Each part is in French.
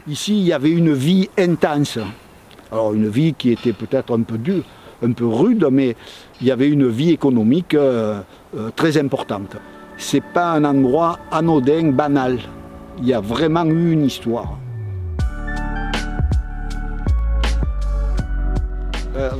Ici, il y avait une vie intense. Alors une vie qui était peut-être un peu dure, un peu rude, mais il y avait une vie économique très importante. Ce n'est pas un endroit anodin, banal. Il y a vraiment eu une histoire.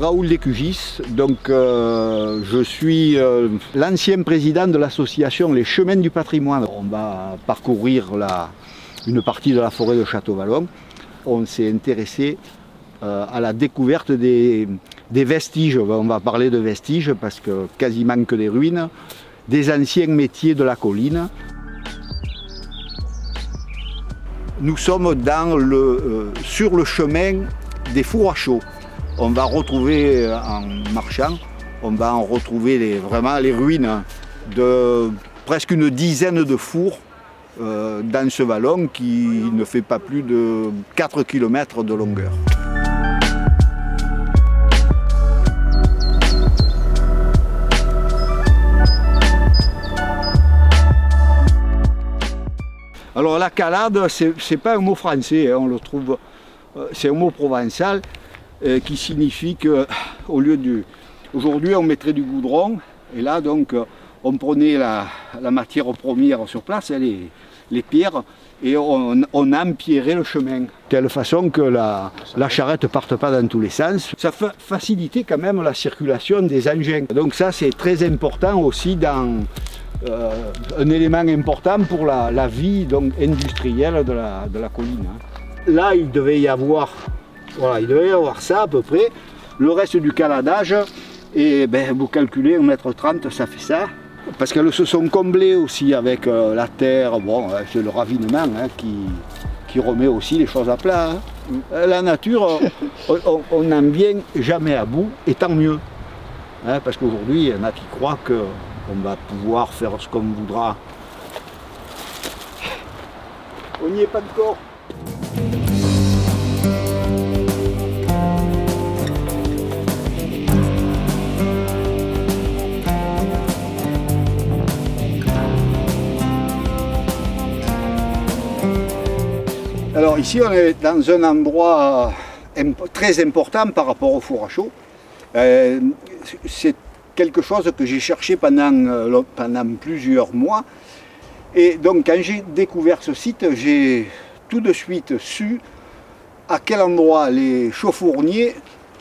Raoul Décugis, donc je suis l'ancien président de l'association Les Chemins du Patrimoine. On va parcourir une partie de la forêt de Château-Vallon. On s'est intéressé à la découverte des vestiges. On va parler de vestiges parce que quasiment que des ruines, des anciens métiers de la colline. Nous sommes sur le chemin des fours à chaux. On va retrouver en marchant, on va en retrouver vraiment les ruines de presque une dizaine de fours dans ce vallon qui ne fait pas plus de 4 km de longueur. Alors la calade, c'est pas un mot français, hein, on le trouve, c'est un mot provençal qui signifie que au lieu aujourd'hui on mettrait du goudron et là donc on prenait la matière première sur place, les pierres, et on empierrait le chemin, de telle façon que la charrette ne parte pas dans tous les sens. Ça facilitait quand même la circulation des engins. Donc ça c'est très important aussi dans un élément important pour la vie donc, industrielle de la colline. Là il devait y avoir, voilà, il devait y avoir ça à peu près. Le reste du caladage, et ben, vous calculez 1,30 m, ça fait ça. Parce qu'elles se sont comblées aussi avec la terre, bon, c'est le ravinement hein, qui remet aussi les choses à plat. Hein. La nature, on n'en vient jamais à bout, et tant mieux. Hein, parce qu'aujourd'hui, il y en a qui croient qu'on va pouvoir faire ce qu'on voudra. On n'y est pas encore. Alors ici on est dans un endroit très important par rapport au four à chaux. C'est quelque chose que j'ai cherché pendant plusieurs mois. Et donc quand j'ai découvert ce site, j'ai tout de suite su à quel endroit les chauffourniers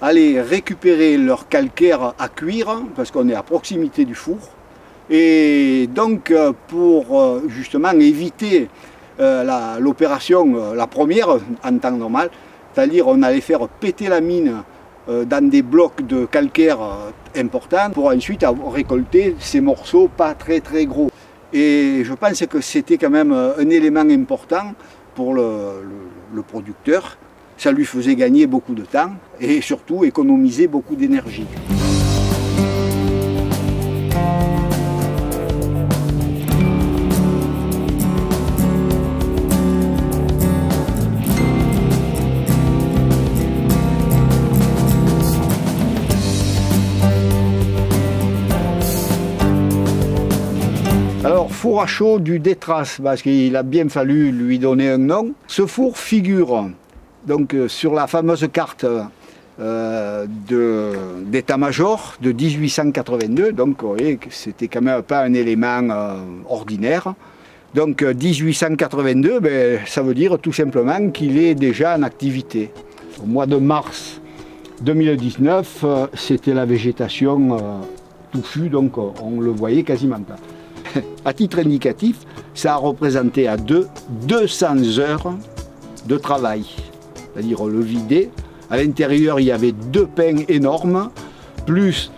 allaient récupérer leur calcaire à cuire, parce qu'on est à proximité du four. Et donc pour justement éviter l'opération, la première en temps normal, c'est-à-dire on allait faire péter la mine dans des blocs de calcaire importants pour ensuite récolter ces morceaux pas très gros. Et je pense que c'était quand même un élément important pour le producteur. Ça lui faisait gagner beaucoup de temps et surtout économiser beaucoup d'énergie. Alors, four à chaux du Détras, parce qu'il a bien fallu lui donner un nom. Ce four figure donc, sur la fameuse carte d'état-major de 1882, donc vous voyez que c'était quand même pas un élément ordinaire. Donc 1882, ben, ça veut dire tout simplement qu'il est déjà en activité. Au mois de mars 2019, c'était la végétation touffue, donc on ne le voyait quasiment pas. À titre indicatif, ça a représenté à 200 heures de travail. C'est-à-dire le vider. À l'intérieur, il y avait 2 pins énormes, plus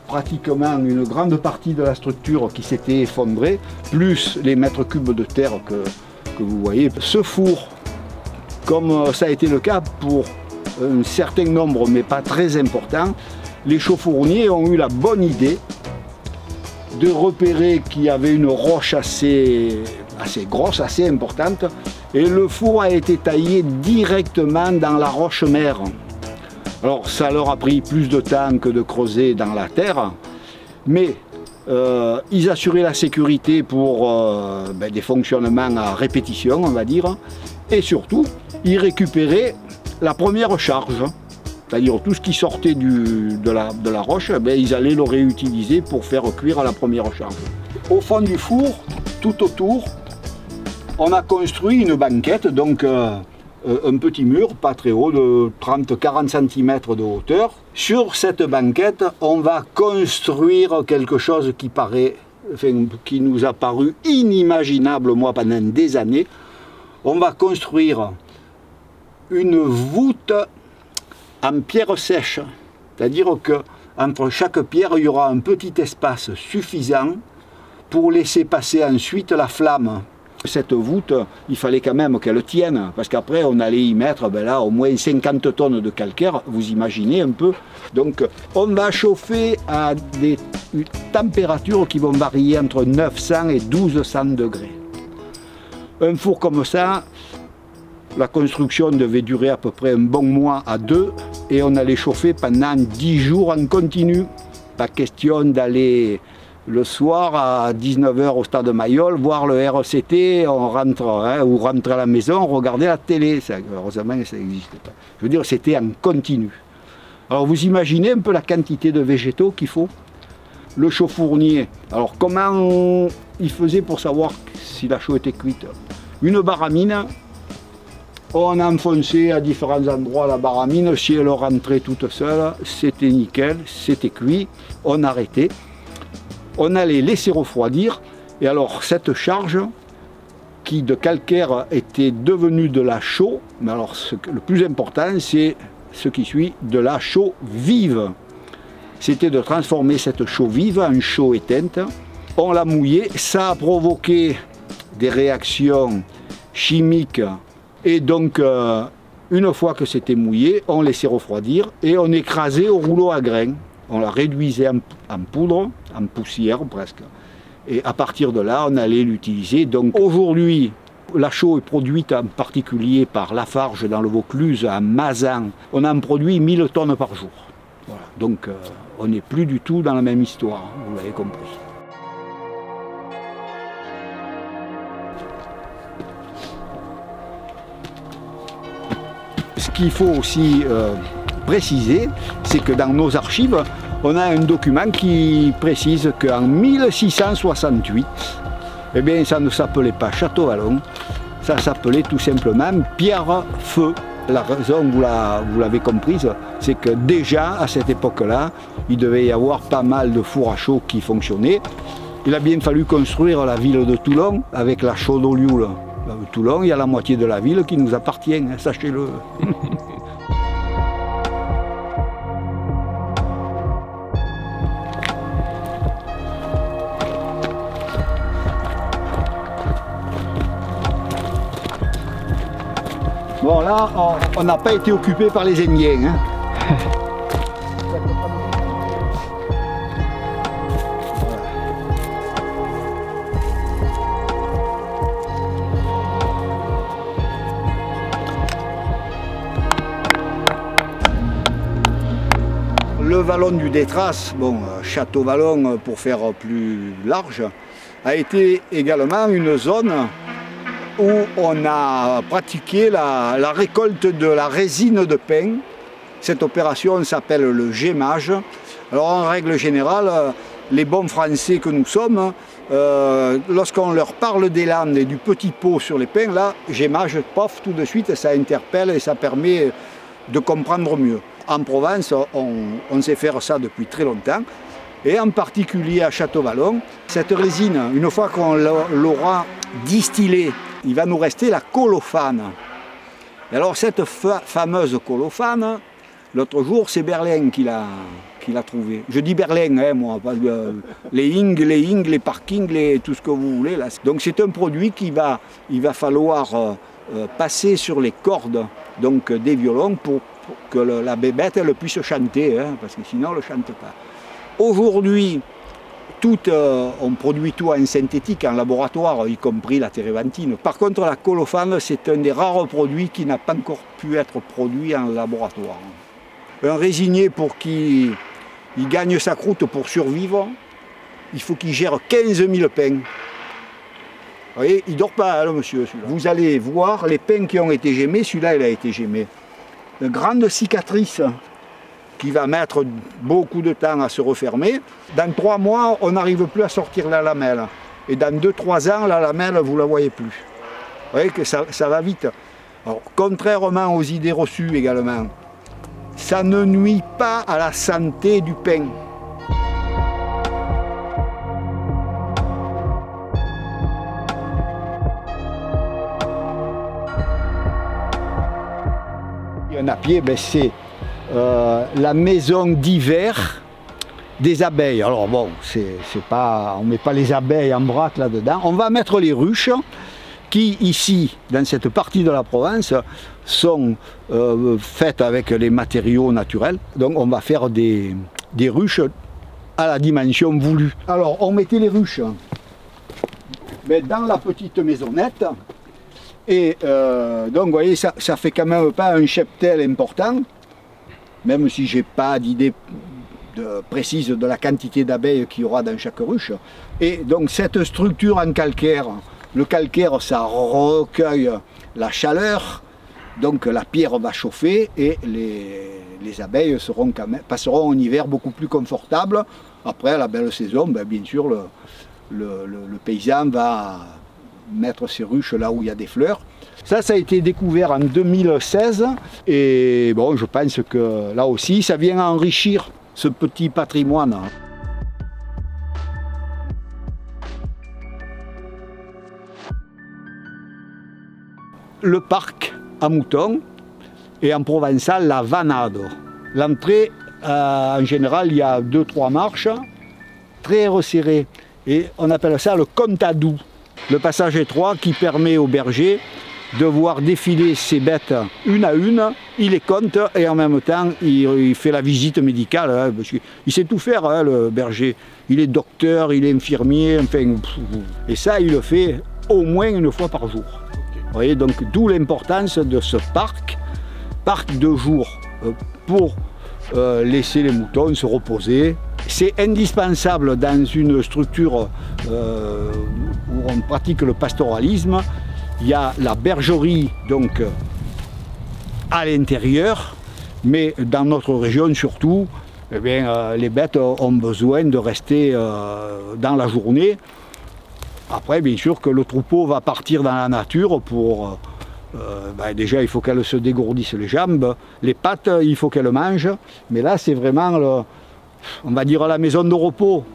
pratiquement une grande partie de la structure qui s'était effondrée, plus les mètres cubes de terre que vous voyez. Ce four, comme ça a été le cas pour un certain nombre, mais pas très important, les chauffourniers ont eu la bonne idée de repérer qu'il y avait une roche assez grosse, assez importante, et le four a été taillé directement dans la roche mère. Alors ça leur a pris plus de temps que de creuser dans la terre, mais Ils assuraient la sécurité pour des fonctionnements à répétition, on va dire. Et surtout, ils récupéraient la première charge. C'est-à-dire tout ce qui sortait de la roche, ils allaient le réutiliser pour faire cuire la première charge. Au fond du four, tout autour, on a construit une banquette, donc un petit mur, pas très haut, de 30-40 cm de hauteur. Sur cette banquette, on va construire quelque chose qui nous a paru inimaginable, moi, pendant des années. On va construire une voûte en pierre sèche. C'est-à-dire qu'entre chaque pierre, il y aura un petit espace suffisant pour laisser passer ensuite la flamme. Cette voûte, il fallait quand même qu'elle tienne, parce qu'après on allait y mettre là, au moins 50 tonnes de calcaire, vous imaginez un peu. Donc on va chauffer à des températures qui vont varier entre 900 et 1200 degrés. Un four comme ça, la construction devait durer à peu près un bon mois à deux, et on allait chauffer pendant 10 jours en continu. Pas question d'aller le soir à 19 h au stade Mayol, voir le RCT, on rentre, ou rentrer à la maison, regarder la télé. Ça, heureusement, ça n'existe pas. Je veux dire, c'était en continu. Alors vous imaginez un peu la quantité de végétaux qu'il faut. Le chauffournier, alors comment il faisait pour savoir si la chaux était cuite? Une baramine, on enfonçait à différents endroits la baramine, si elle rentrait toute seule, c'était nickel, c'était cuit, on arrêtait. On allait laisser refroidir, et alors cette charge qui de calcaire était devenue de la chaux, mais alors le plus important c'est ce qui suit, de la chaux vive. C'était de transformer cette chaux vive en chaux éteinte. On l'a mouillée, ça a provoqué des réactions chimiques, et donc une fois que c'était mouillé, on laissait refroidir et on écrasait au rouleau à grains. On la réduisait en poudre, en poussière presque. Et à partir de là, on allait l'utiliser. Donc aujourd'hui, la chaux est produite en particulier par Lafarge dans le Vaucluse, à Mazan. On en produit 1000 tonnes par jour. Voilà. Donc on n'est plus du tout dans la même histoire, vous l'avez compris. Ce qu'il faut aussi préciser, c'est que dans nos archives, on a un document qui précise qu'en 1668, eh bien, ça ne s'appelait pas Château-Vallon, ça s'appelait tout simplement Pierre-Feu. La raison, vous l'avez comprise, c'est que déjà à cette époque-là, il devait y avoir pas mal de fours à chaux qui fonctionnaient. Il a bien fallu construire la ville de Toulon avec la chaux d'Olioul. Toulon, il y a la moitié de la ville qui nous appartient, hein, sachez-le. Bon là, on n'a pas été occupé par les Indiens. Hein. Le vallon du Détras, bon, Château-Vallon pour faire plus large, a été également une zone où on a pratiqué la récolte de la résine de pin. Cette opération s'appelle le gémage. Alors en règle générale, les bons Français que nous sommes, lorsqu'on leur parle des Landes et du petit pot sur les pins, là, gémage, pof, tout de suite, ça interpelle et ça permet de comprendre mieux. En Provence, on sait faire ça depuis très longtemps, et en particulier à Château-Vallon. Cette résine, une fois qu'on l'aura distillée, il va nous rester la colophane. Et alors cette fameuse colophane, l'autre jour, c'est Berlin qui l'a trouvée. Je dis Berlin, hein, moi, parce que les Ing, les parkings, tout ce que vous voulez. Là. Donc c'est un produit il va falloir passer sur les cordes donc, des violons pour que la bébête elle puisse chanter, hein, parce que sinon elle ne chante pas. Aujourd'hui, on produit tout en synthétique, en laboratoire, y compris la térébenthine. Par contre, la colophane, c'est un des rares produits qui n'a pas encore pu être produit en laboratoire. Un résinier, pour qu'il gagne sa croûte pour survivre, il faut qu'il gère 15 000 pins. Vous voyez, il ne dort pas, le monsieur, celui-là. Vous allez voir les pins qui ont été gémés, celui-là, il a été gémé. Une grande cicatrice qui va mettre beaucoup de temps à se refermer. Dans 3 mois, on n'arrive plus à sortir la lamelle. Et dans 2-3 ans, la lamelle, vous ne la voyez plus. Vous voyez que ça va vite. Alors, contrairement aux idées reçues également, ça ne nuit pas à la santé du pain. Un napier, ben, c'est la maison d'hiver des abeilles. Alors bon, on ne met pas les abeilles en vrac là-dedans. On va mettre les ruches qui, ici, dans cette partie de la Provence, sont faites avec les matériaux naturels. Donc on va faire des ruches à la dimension voulue. Alors on mettait les ruches dans la petite maisonnette. Et donc vous voyez, ça fait quand même pas un cheptel important, même si je n'ai pas d'idée précise de la quantité d'abeilles qu'il y aura dans chaque ruche. Et donc cette structure en calcaire, le calcaire ça recueille la chaleur, donc la pierre va chauffer et les abeilles passeront un hiver beaucoup plus confortable. Après la belle saison, bien sûr le paysan va mettre ses ruches là où il y a des fleurs. Ça a été découvert en 2016 et bon, je pense que là aussi ça vient enrichir ce petit patrimoine. Le parc à moutons et en provençal la vanade. L'entrée, en général, il y a 2-3 marches très resserrées et on appelle ça le contadou. Le passage étroit qui permet au berger de voir défiler ses bêtes une à une, il les compte et en même temps il fait la visite médicale, hein, parce qu'il sait tout faire, hein, le berger. Il est docteur, il est infirmier, enfin, et ça il le fait au moins 1 fois par jour. Vous voyez, donc d'où l'importance de ce parc de jour, pour laisser les moutons se reposer. C'est indispensable dans une structure où on pratique le pastoralisme. Il y a la bergerie donc à l'intérieur, mais dans notre région surtout, eh bien, les bêtes ont besoin de rester dans la journée. Après, bien sûr que le troupeau va partir dans la nature pour... déjà, il faut qu'elle se dégourdisse les jambes, les pattes, il faut qu'elle mange, mais là, c'est vraiment, on va dire, la maison de repos.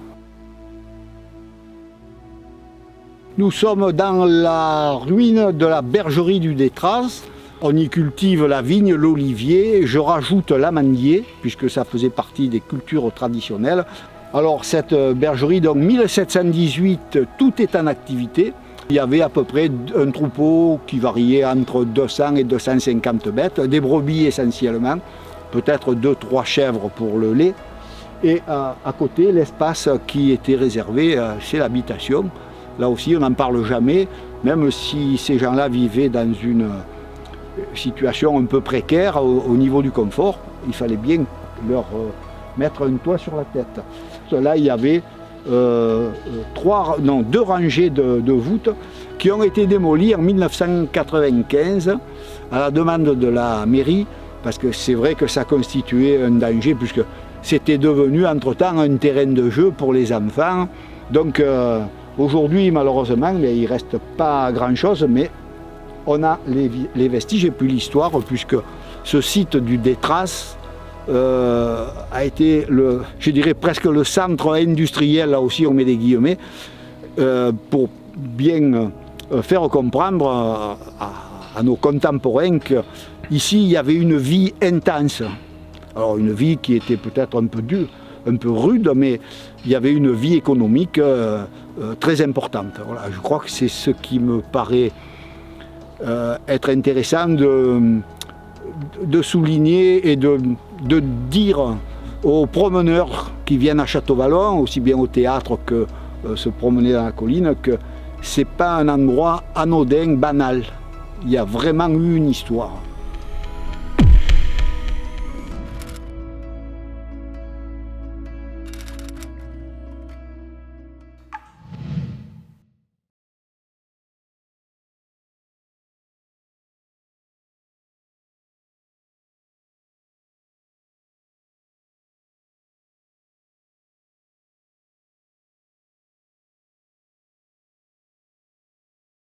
Nous sommes dans la ruine de la bergerie du Détraz. On y cultive la vigne, l'olivier, je rajoute l'amandier, puisque ça faisait partie des cultures traditionnelles. Alors cette bergerie, donc 1718, tout est en activité. Il y avait à peu près un troupeau qui variait entre 200 et 250 bêtes, des brebis essentiellement, peut-être 2-3 chèvres pour le lait. Et à côté, l'espace qui était réservé, c'est l'habitation. Là aussi, on n'en parle jamais, même si ces gens-là vivaient dans une situation un peu précaire au niveau du confort, il fallait bien leur mettre un toit sur la tête. Là, il y avait 2 rangées de voûtes qui ont été démolies en 1995 à la demande de la mairie, parce que c'est vrai que ça constituait un danger, puisque c'était devenu entre-temps un terrain de jeu pour les enfants. Donc aujourd'hui, malheureusement, il ne reste pas grand-chose, mais on a les vestiges et puis l'histoire, puisque ce site du Détraz a été, je dirais presque le centre industriel, là aussi on met des guillemets, pour bien faire comprendre à nos contemporains qu'ici il y avait une vie intense. Alors une vie qui était peut-être un peu dure, un peu rude, mais il y avait une vie économique très importante. Voilà, je crois que c'est ce qui me paraît être intéressant de souligner et de dire aux promeneurs qui viennent à Château-Vallon, aussi bien au théâtre que se promener dans la colline, que ce n'est pas un endroit anodin, banal. Il y a vraiment eu une histoire.